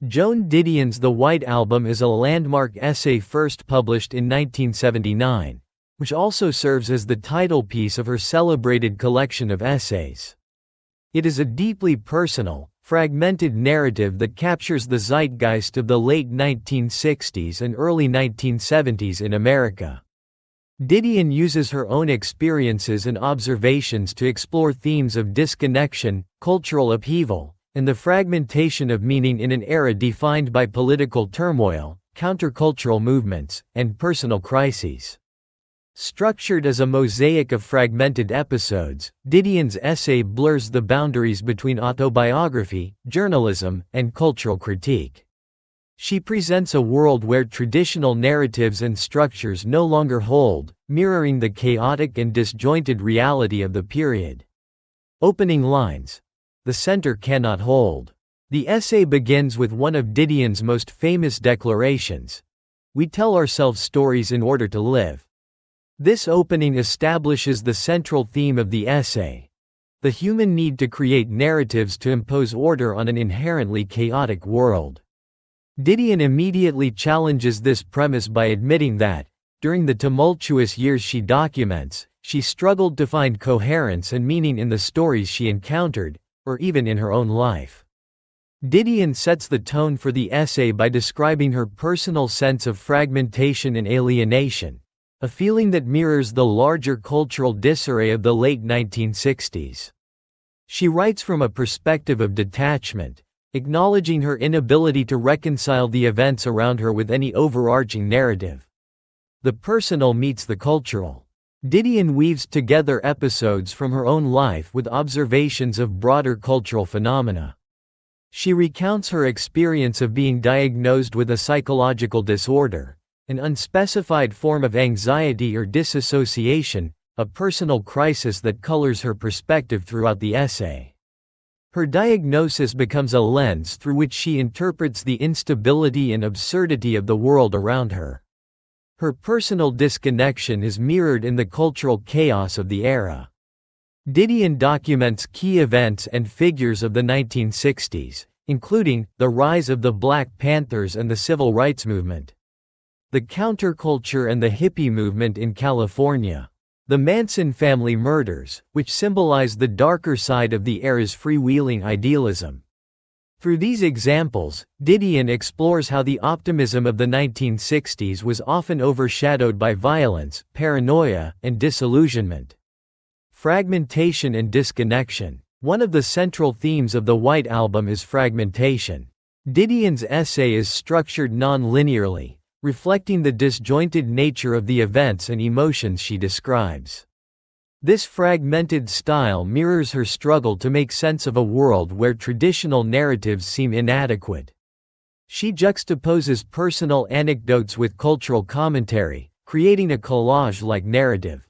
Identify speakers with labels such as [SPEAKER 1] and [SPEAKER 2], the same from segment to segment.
[SPEAKER 1] Joan Didion's The White Album is a landmark essay first published in 1979, which also serves as the title piece of her celebrated collection of essays. It is a deeply personal, fragmented narrative that captures the zeitgeist of the late 1960s and early 1970s in America. Didion uses her own experiences and observations to explore themes of disconnection, cultural upheaval, and the fragmentation of meaning in an era defined by political turmoil, countercultural movements, and personal crises. Structured as a mosaic of fragmented episodes, Didion's essay blurs the boundaries between autobiography, journalism, and cultural critique. She presents a world where traditional narratives and structures no longer hold, mirroring the chaotic and disjointed reality of the period. Opening lines. The center cannot hold. The essay begins with one of Didion's most famous declarations. We tell ourselves stories in order to live. This opening establishes the central theme of the essay: the human need to create narratives to impose order on an inherently chaotic world. Didion immediately challenges this premise by admitting that, during the tumultuous years she documents, she struggled to find coherence and meaning in the stories she encountered, or even in her own life. Didion sets the tone for the essay by describing her personal sense of fragmentation and alienation, a feeling that mirrors the larger cultural disarray of the late 1960s. She writes from a perspective of detachment, acknowledging her inability to reconcile the events around her with any overarching narrative. The personal meets the cultural. Didion weaves together episodes from her own life with observations of broader cultural phenomena. She recounts her experience of being diagnosed with a psychological disorder, an unspecified form of anxiety or disassociation, a personal crisis that colors her perspective throughout the essay. Her diagnosis becomes a lens through which she interprets the instability and absurdity of the world around her. Her personal disconnection is mirrored in the cultural chaos of the era. Didion documents key events and figures of the 1960s, including the rise of the Black Panthers and the Civil Rights Movement, the counterculture and the hippie movement in California, the Manson family murders, which symbolize the darker side of the era's freewheeling idealism. Through these examples, Didion explores how the optimism of the 1960s was often overshadowed by violence, paranoia, and disillusionment. Fragmentation and disconnection. One of the central themes of the White Album is fragmentation. Didion's essay is structured non-linearly, reflecting the disjointed nature of the events and emotions she describes. This fragmented style mirrors her struggle to make sense of a world where traditional narratives seem inadequate. She juxtaposes personal anecdotes with cultural commentary, creating a collage-like narrative.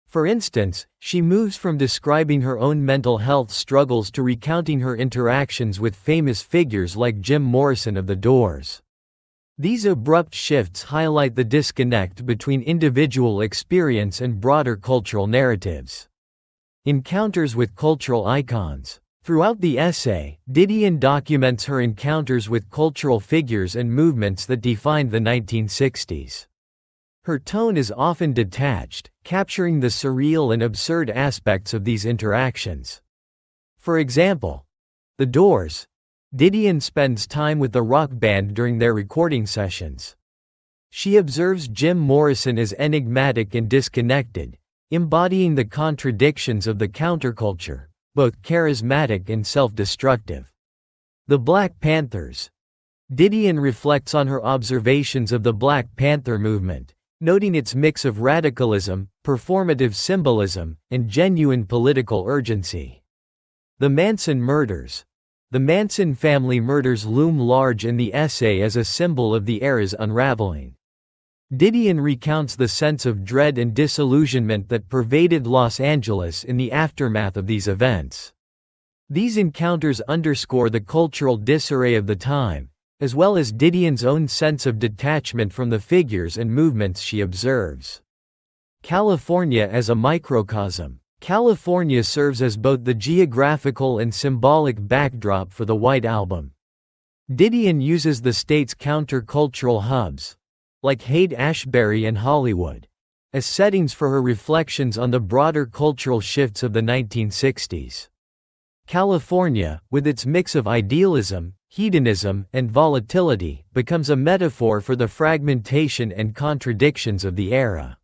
[SPEAKER 1] For instance, she moves from describing her own mental health struggles to recounting her interactions with famous figures like Jim Morrison of The Doors. These abrupt shifts highlight the disconnect between individual experience and broader cultural narratives. Encounters with cultural icons. Throughout the essay, Didion documents her encounters with cultural figures and movements that defined the 1960s. Her tone is often detached, capturing the surreal and absurd aspects of these interactions. For example, The Doors. Didion spends time with the rock band during their recording sessions. She observes Jim Morrison as enigmatic and disconnected, embodying the contradictions of the counterculture, both charismatic and self-destructive. The Black Panthers. Didion reflects on her observations of the Black Panther movement, noting its mix of radicalism, performative symbolism, and genuine political urgency. The Manson murders. The Manson family murders loom large in the essay as a symbol of the era's unraveling. Didion recounts the sense of dread and disillusionment that pervaded Los Angeles in the aftermath of these events. These encounters underscore the cultural disarray of the time, as well as Didion's own sense of detachment from the figures and movements she observes. California as a microcosm. California serves as both the geographical and symbolic backdrop for the White Album. Didion uses the state's counter-cultural hubs, like Haight-Ashbury and Hollywood, as settings for her reflections on the broader cultural shifts of the 1960s. California, with its mix of idealism, hedonism, and volatility, becomes a metaphor for the fragmentation and contradictions of the era.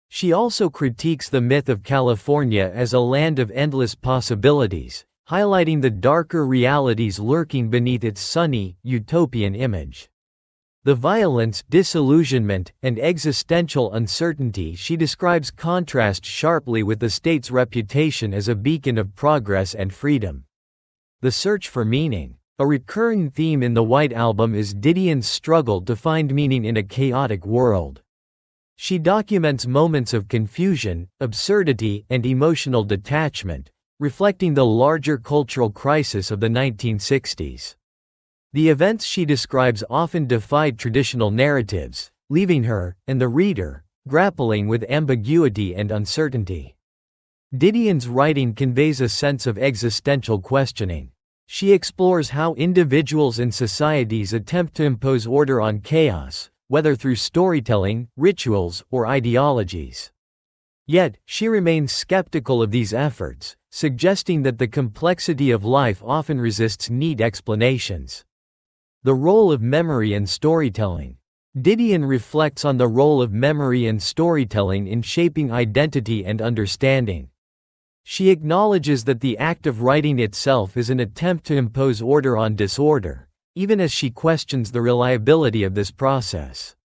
[SPEAKER 1] She also critiques the myth of California as a land of endless possibilities, highlighting the darker realities lurking beneath its sunny, utopian image. The violence, disillusionment, and existential uncertainty she describes contrast sharply with the state's reputation as a beacon of progress and freedom. The search for meaning. A recurring theme in the White Album is Didion's struggle to find meaning in a chaotic world. She documents moments of confusion, absurdity, and emotional detachment, reflecting the larger cultural crisis of the 1960s. The events she describes often defied traditional narratives, leaving her, and the reader, grappling with ambiguity and uncertainty. Didion's writing conveys a sense of existential questioning. She explores how individuals and societies attempt to impose order on chaos, whether through storytelling, rituals, or ideologies. Yet, she remains skeptical of these efforts, suggesting that the complexity of life often resists neat explanations. The role of memory and storytelling. Didion reflects on the role of memory and storytelling in shaping identity and understanding. She acknowledges that the act of writing itself is an attempt to impose order on disorder, even as she questions the reliability of this process.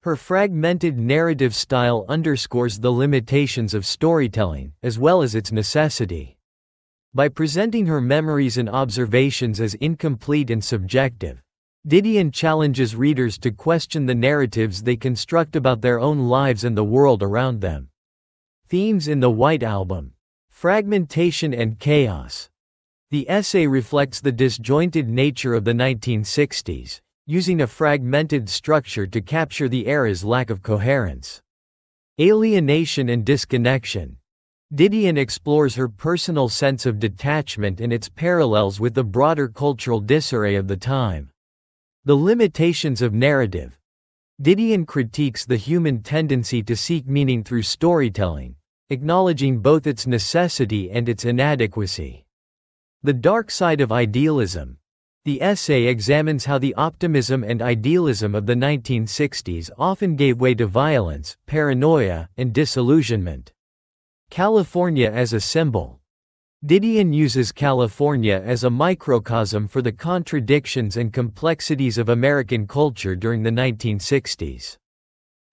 [SPEAKER 1] Her fragmented narrative style underscores the limitations of storytelling, as well as its necessity. By presenting her memories and observations as incomplete and subjective, Didion challenges readers to question the narratives they construct about their own lives and the world around them. Themes in the White Album. Fragmentation and chaos. The essay reflects the disjointed nature of the 1960s, using a fragmented structure to capture the era's lack of coherence. Alienation and disconnection. Didion explores her personal sense of detachment and its parallels with the broader cultural disarray of the time. The limitations of narrative. Didion critiques the human tendency to seek meaning through storytelling, acknowledging both its necessity and its inadequacy. The dark side of idealism. The essay examines how the optimism and idealism of the 1960s often gave way to violence, paranoia, and disillusionment. California as a symbol. Didion uses California as a microcosm for the contradictions and complexities of American culture during the 1960s.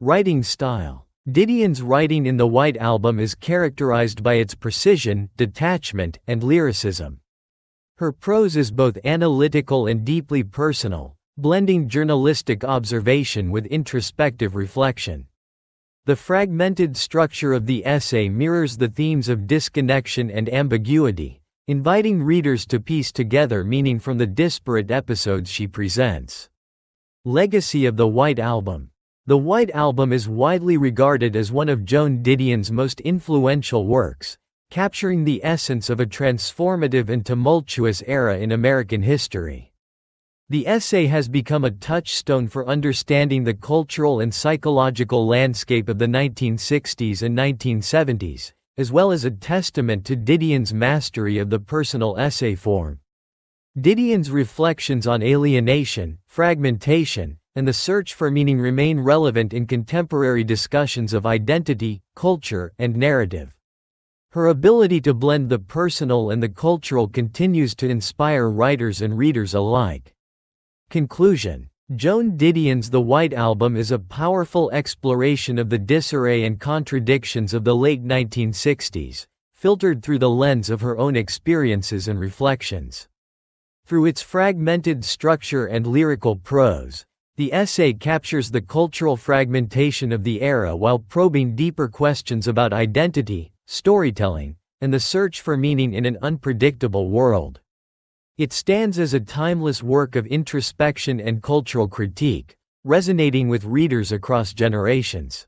[SPEAKER 1] Writing style. Didion's writing in the White Album is characterized by its precision, detachment, and lyricism. Her prose is both analytical and deeply personal, blending journalistic observation with introspective reflection. The fragmented structure of the essay mirrors the themes of disconnection and ambiguity, inviting readers to piece together meaning from the disparate episodes she presents. Legacy of the White Album. The White Album is widely regarded as one of Joan Didion's most influential works, capturing the essence of a transformative and tumultuous era in American history. The essay has become a touchstone for understanding the cultural and psychological landscape of the 1960s and 1970s, as well as a testament to Didion's mastery of the personal essay form. Didion's reflections on alienation, fragmentation, and the search for meaning remain relevant in contemporary discussions of identity, culture, and narrative. Her ability to blend the personal and the cultural continues to inspire writers and readers alike. Conclusion. Joan Didion's The White Album is a powerful exploration of the disarray and contradictions of the late 1960s, filtered through the lens of her own experiences and reflections. Through its fragmented structure and lyrical prose, the essay captures the cultural fragmentation of the era while probing deeper questions about identity, storytelling, and the search for meaning in an unpredictable world. It stands as a timeless work of introspection and cultural critique, resonating with readers across generations.